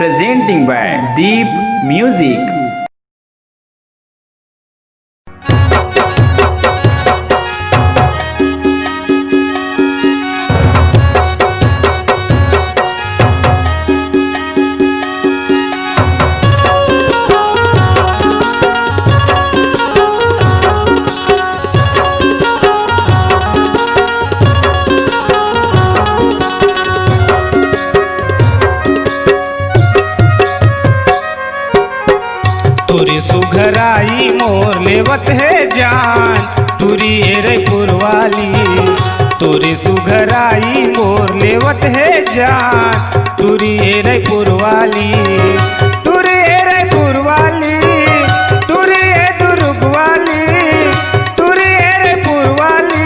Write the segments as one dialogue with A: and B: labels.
A: presenting by Deep Music.
B: तुरी सुघराई मोर लेवत है जान, तुरी एरे पुरवाली। तुरी सुघराई मोर लेवत है जान, तुरी एरे पुरवाली। तुरी एरे पुरवाली, तुरी ए दुर्गवाली। तुरी एरे पुरवाली,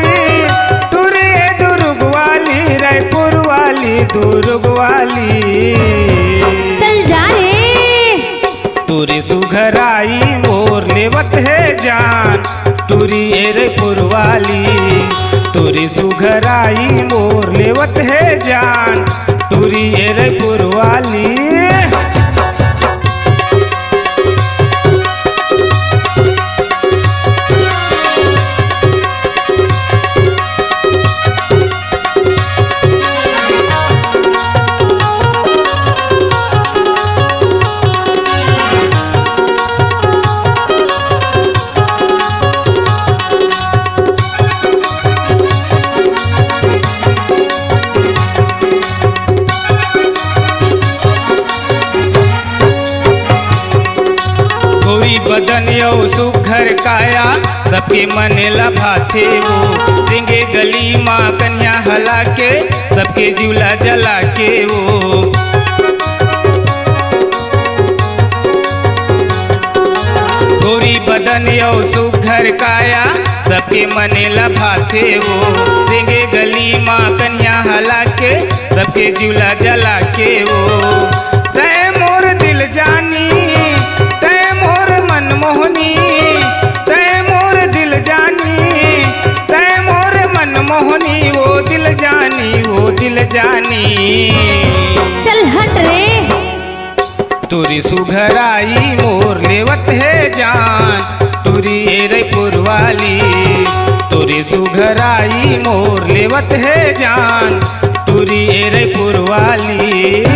B: तुरी ए दुर्गवाली। रे पुरवाली दुर्गवाली। तुरी सुघराई मोर लेवत है जान, तुरी एरे पुरवाली। तुरी सुघराई मोर लेवत है जान, तुरी एरे पुरवाली। बदन यौ सुघर काया, सबके मन लभाथे वो। देंगे गली माँ कन्या हला के, सबके जीवला जला के वो। गोरी बदन यौ सुघर काया, सबके मन लभाथे वो। देंगे गली माँ कन्या हला के, सबके जीवला जला के वो। तय मोर दिल जानी, तय मोर मन मोहनी। तय मोर दिल जानी, तय मोर मन मोहनी। वो दिल जानी, वो दिल जानी।
C: चल हट रे।
B: तुरी सुघराई मोर लेवत है जान, तुरी एरे पुरवाली। तुरी सुघराई मोर लेवत है जान, तुरी एरे पुरवाली।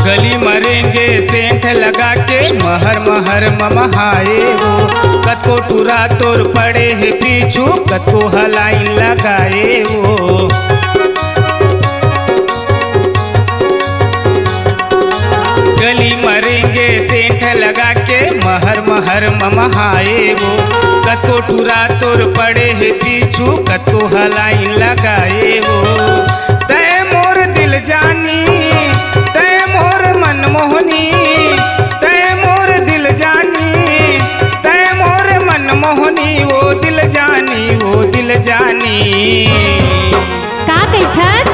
B: गली मरेंगे सेंठ लगा के, महर महर ममहाए वो। कतो टूरा तोर पड़े है पीछू, कतो हलाइन लगाए वो। गली मरेंगे सेंठ लगा के, महर महर ममहाए वो। कतो टूरा तोर पड़े है पीछू, कतो हलाइन लगाए वो। तय मोर दिल जानी, तय मोर मन मोहनी। तय मोर दिल जानी, तय मोर मन मोहनी। वो दिल जानी, वो दिल जानी।
C: का कहत?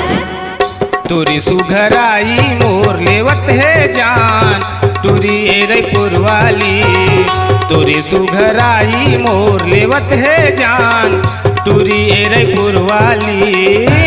B: तुरी सुघराई मोर लेवत है जान, तुरी एरे पुरवाली। तुरी सुघराई मोर लेवत है जान, तुरी एरे पुरवाली।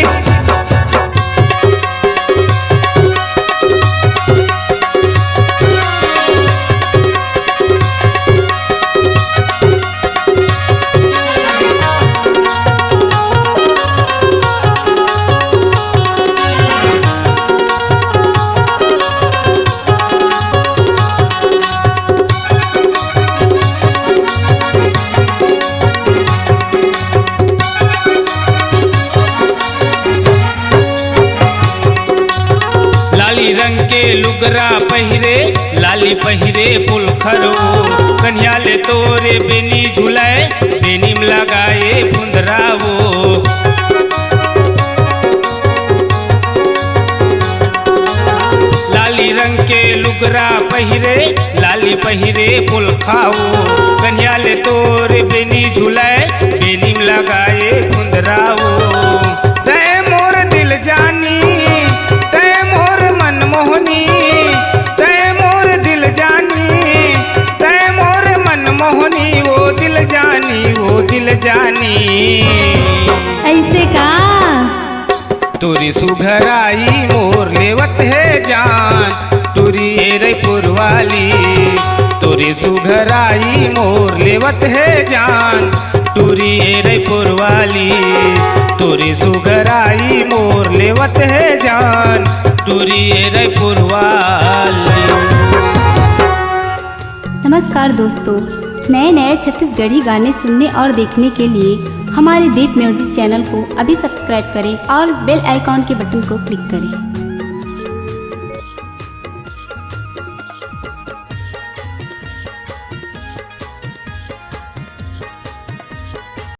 B: रंग के लुगरा पहिरे, लाली पहिरे पुलखरो। कन्या ले तोरे बेनी झुलाए, बेनीम लगाए फुंदरावो। लाली रंग के लुगरा पहिरे, लाली पहिरे पुल खाओ, कन्या ले तोर बेनी झुलाए, बेनी में लगाए कुंदराओ। तय मोर दिल जानी, तय मोर मन मोहनी, तय मोर दिल जानी, तय मोर मन मोहनी, वो दिल जानी, वो दिल जानी।
C: ऐसे का?
B: तुरी सुघराई मोर लेवत है जान, तुरी एरैपुर वाली। तुरी सुघराई मोर लेवत है जान, तुरी एरैपुर वाली। तुरी सुघराई मोर लेवत है जान, तुरी एरैपुर वाली।
D: नमस्कार दोस्तों, नए नए छत्तीसगढ़ी गाने सुनने और देखने के लिए हमारे दीप म्यूजिक चैनल को अभी सब्सक्राइब करें और बेल आइकॉन के बटन को क्लिक करें।